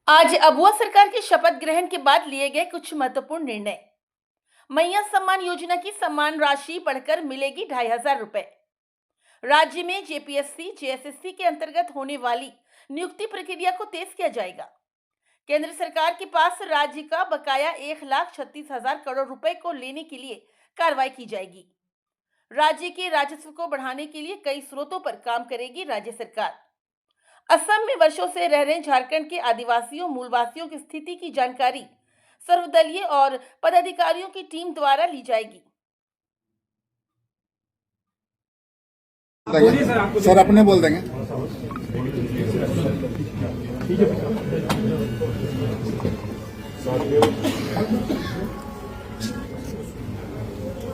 आज अबुआ सरकार के शपथ ग्रहण के बाद लिए गए कुछ महत्वपूर्ण निर्णय। मैया सम्मान योजना की सम्मान राशि बढ़कर मिलेगी 2,500 रुपए। राज्य में जेपीएससी जेएसएससी के अंतर्गत होने वाली नियुक्ति प्रक्रिया को तेज किया जाएगा। केंद्र सरकार के पास राज्य का बकाया 1,36,000 करोड़ रुपए को लेने के लिए कार्रवाई की जाएगी। राज्य के राजस्व को बढ़ाने के लिए कई स्रोतों पर काम करेगी राज्य सरकार। असम में वर्षों से रह रहे झारखंड के आदिवासियों मूलवासियों की स्थिति की जानकारी सर्वदलीय और पदाधिकारियों की टीम द्वारा ली जाएगी। सर अपने बोल देंगे।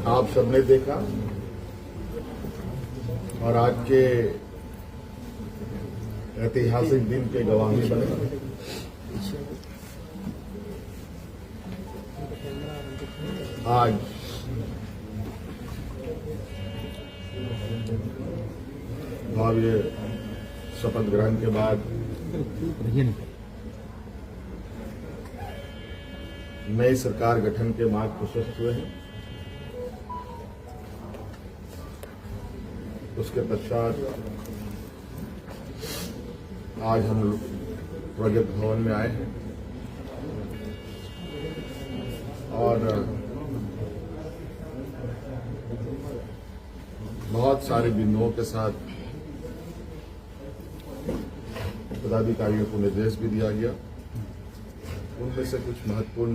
आप सबने देखा और आज के ऐतिहासिक दिन के गवाही बने। आज भव्य शपथ ग्रहण के बाद नई सरकार गठन के मार्ग प्रशस्त हुए हैं। उसके पश्चात आज हम लोग प्रोजेक्ट भवन में आए हैं और बहुत सारे बिंदुओं के साथ पदाधिकारियों को निर्देश भी दिया गया। उनमें से कुछ महत्वपूर्ण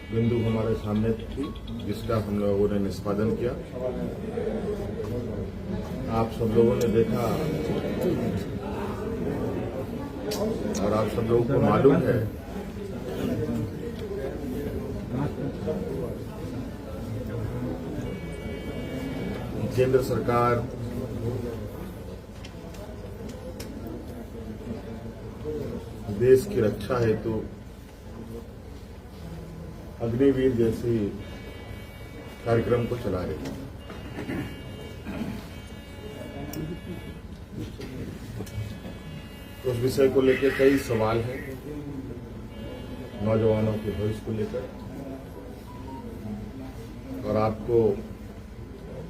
बिंदु हमारे सामने थी जिसका हम लोगों ने निष्पादन किया। आप सब लोगों ने देखा और आप सब लोगों को मालूम है केंद्र सरकार देश की रक्षा हेतु अग्निवीर जैसी कार्यक्रम को चला रही है। उस विषय को लेकर कई सवाल हैं नौजवानों के भविष्य को लेकर, और आपको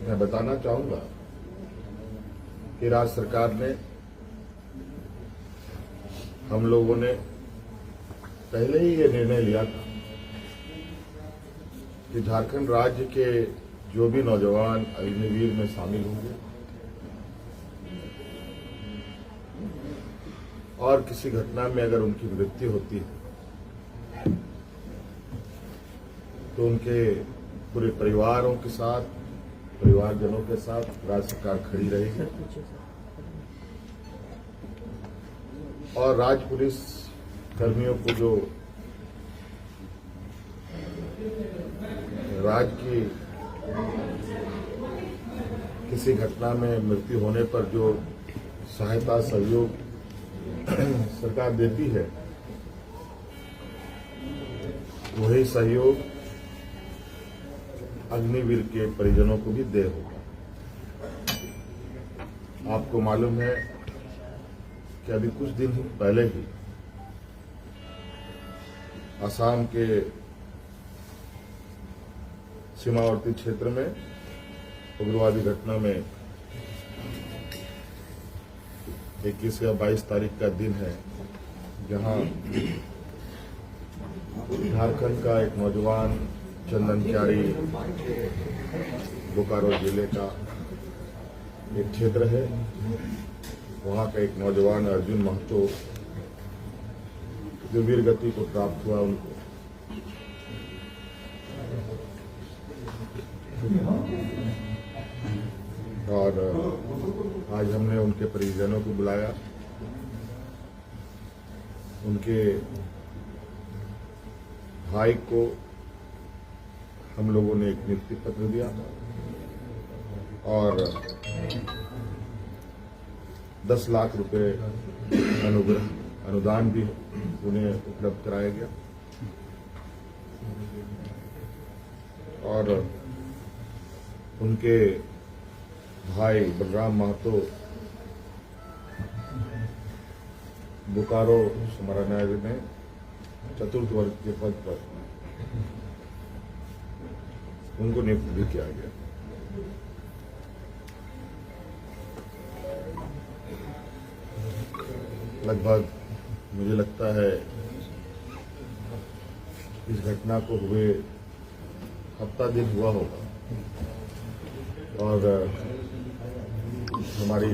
मैं बताना चाहूंगा कि राज्य सरकार ने, हम लोगों ने पहले ही ये निर्णय लिया था कि झारखंड राज्य के जो भी नौजवान अग्निवीर में शामिल होंगे और किसी घटना में अगर उनकी मृत्यु होती है तो उनके पूरे परिवारों के साथ, परिवारजनों के साथ राज्य सरकार खड़ी रहेगी और राज्य पुलिस कर्मियों को जो राज्य की किसी घटना में मृत्यु होने पर जो सहायता सहयोग सरकार देती है, वही सहयोग अग्निवीर के परिजनों को भी दे होगा। आपको मालूम है कि अभी कुछ दिन पहले ही असम के सीमावर्ती क्षेत्र में उग्रवादी घटना में 21 या 22 तारीख का दिन है, जहां झारखंड का एक नौजवान चंदन क्यारी, बोकारो जिले का एक क्षेत्र है, वहां का एक नौजवान अर्जुन महतो जो वीर गति को प्राप्त हुआ, उनको और आज हमने उनके परिजनों को बुलाया, उनके भाई को हम लोगों ने एक नियुक्ति पत्र दिया और 10 लाख रुपए अनुदान भी उन्हें उपलब्ध कराया गया और उनके भाई बलराम महतो बोकारो समाहरणालय में चतुर्थ वर्ग के पद पर उनको नियुक्त भी किया गया। लगभग मुझे लगता है इस घटना को हुए हफ्ता दिन हुआ होगा और हमारी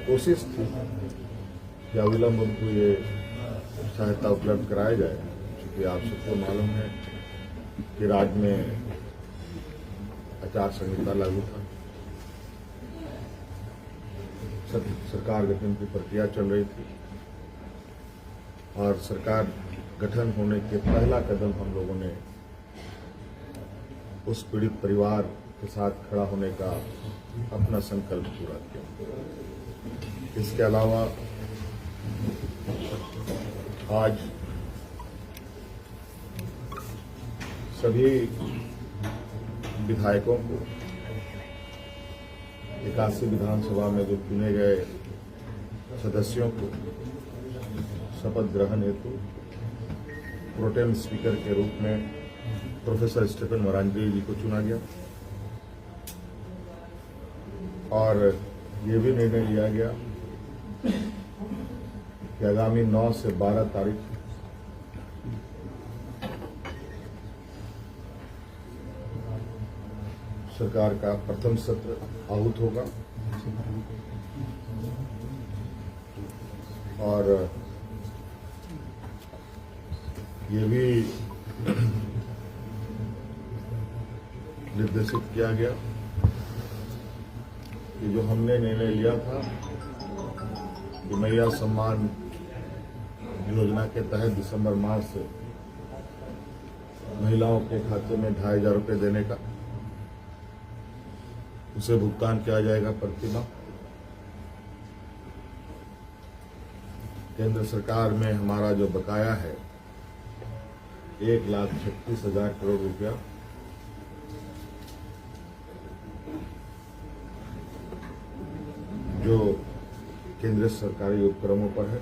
कोशिश थी कि अविलंब उनको ये सहायता उपलब्ध कराया जाए, क्योंकि आप सबको मालूम है कि राज्य में आचार संहिता लागू था, सरकार गठन की प्रक्रिया चल रही थी और सरकार गठन होने के पहला कदम हम लोगों ने उस पीड़ित परिवार के साथ खड़ा होने का अपना संकल्प पूरा किया। इसके अलावा आज सभी विधायकों को 81 विधानसभा में जो चुने गए सदस्यों को शपथ ग्रहण हेतु प्रोटेम स्पीकर के रूप में प्रोफेसर स्टीफन मरांडी जी को चुना गया और ये भी निर्णय लिया गया कि आगामी 9 से 12 तारीख सरकार का प्रथम सत्र आहूत होगा और ये भी निर्देशित किया गया कि जो हमने निर्णय लिया था कि मैया सम्मान योजना के तहत दिसंबर माह से महिलाओं के खाते में 2,500 रुपये देने का, उसे भुगतान किया जाएगा प्रति माह। केंद्र सरकार में हमारा जो बकाया है 1,36,000 करोड़ रुपया, जो केंद्रीय सरकारी उपक्रमों पर है,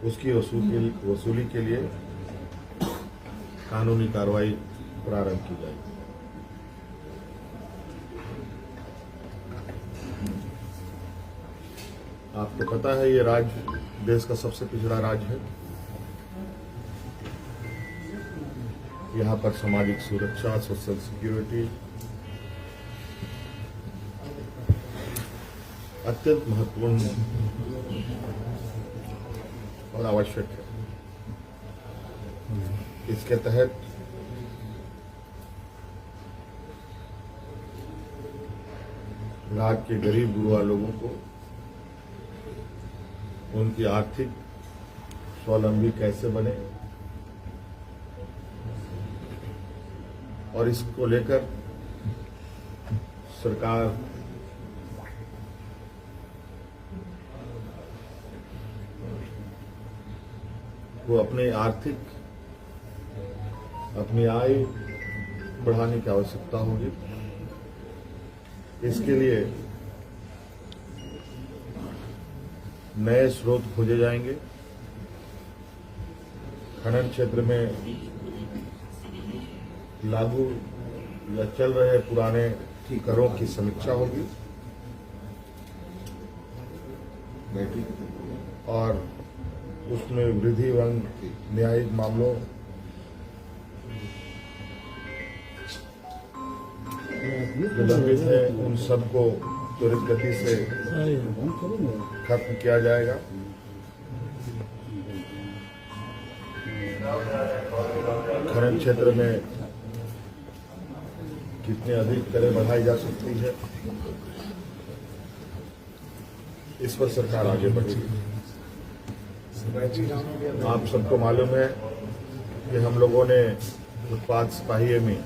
उसकी वसूली के लिए कानूनी कार्रवाई प्रारंभ की जाएगी। आपको पता है ये राज्य देश का सबसे पिछड़ा राज्य है। यहाँ पर सामाजिक सुरक्षा, सोशल सिक्योरिटी अत्यंत महत्वपूर्ण और आवश्यक है। इसके तहत राज्य के गरीब गुरबा लोगों को उनकी आर्थिक स्वावलंबी कैसे बने और इसको लेकर सरकार को अपनी आय बढ़ाने की आवश्यकता होगी। इसके लिए नए स्रोत खोजे जाएंगे। खनन क्षेत्र में लागू या चल रहे पुराने करों की समीक्षा होगी और उसमें वृद्धि एवं न्यायिक मामलों जो लंबित है उन सबको त्वरित गति से खत्म किया जाएगा। खनन क्षेत्र में कितनी अधिक करें बढ़ाई जा सकती है, इस पर सरकार आगे बढ़ेगी। आप सबको मालूम है कि हम लोगों ने उत्पाद सिपाही में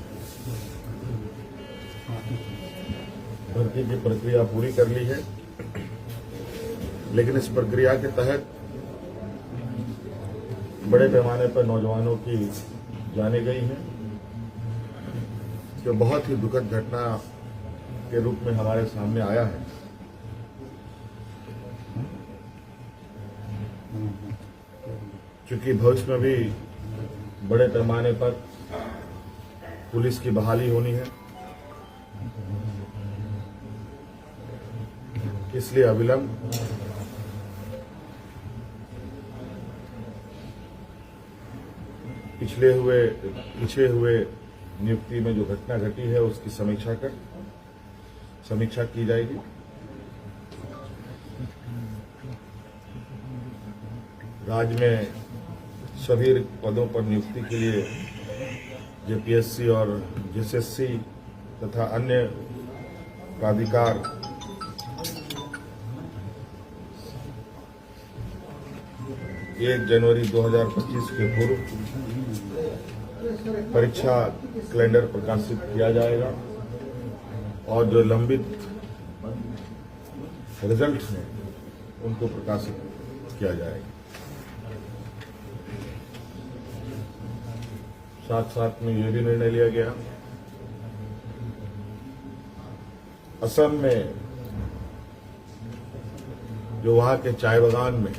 भर्ती की प्रक्रिया पूरी कर ली है, लेकिन इस प्रक्रिया के तहत बड़े पैमाने पर नौजवानों की जाने गई है, जो बहुत ही दुखद घटना के रूप में हमारे सामने आया है। चूंकि भविष्य में भी बड़े पैमाने पर पुलिस की बहाली होनी है, इसलिए अविलंब पिछले हुए नियुक्ति में जो घटना घटी है उसकी समीक्षा की जाएगी। राज्य में सभी पदों पर नियुक्ति के लिए जेपीएससी और जेएसएससी तथा अन्य प्राधिकार 1 जनवरी 2025 के पूर्व परीक्षा कैलेंडर प्रकाशित किया जाएगा और जो लंबित रिजल्ट हैं उनको प्रकाशित किया जाएगा। साथ साथ में यह भी निर्णय लिया गया, असम में जो वहां के चाय बागान में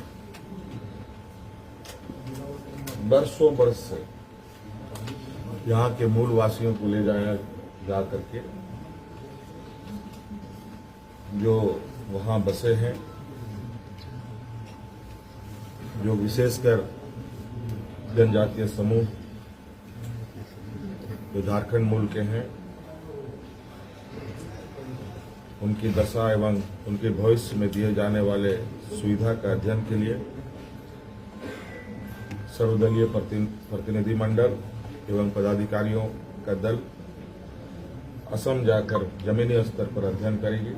बरसों बरस से यहाँ के मूल वासियों को ले जाया जा करके जो वहां बसे हैं, जो विशेषकर जनजातीय समूह जो झारखंड मूल के हैं, उनकी दशा एवं उनके भविष्य में दिए जाने वाले सुविधा का अध्ययन के लिए सर्वदलीय प्रतिनिधि मंडल एवं पदाधिकारियों का दल असम जाकर जमीनी स्तर पर अध्ययन करेगी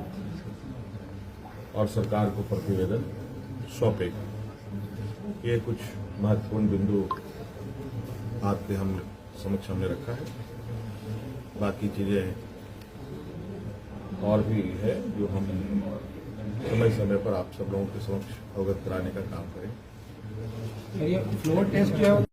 और सरकार को प्रतिवेदन सौंपेगी। ये कुछ महत्वपूर्ण बिंदु आपके हम समक्ष हमने रखा है। बाकी चीजें और भी है जो हम समय समय पर आप सब लोगों के समक्ष अवगत कराने का काम करें। ये फ्लोर टेस्ट जो है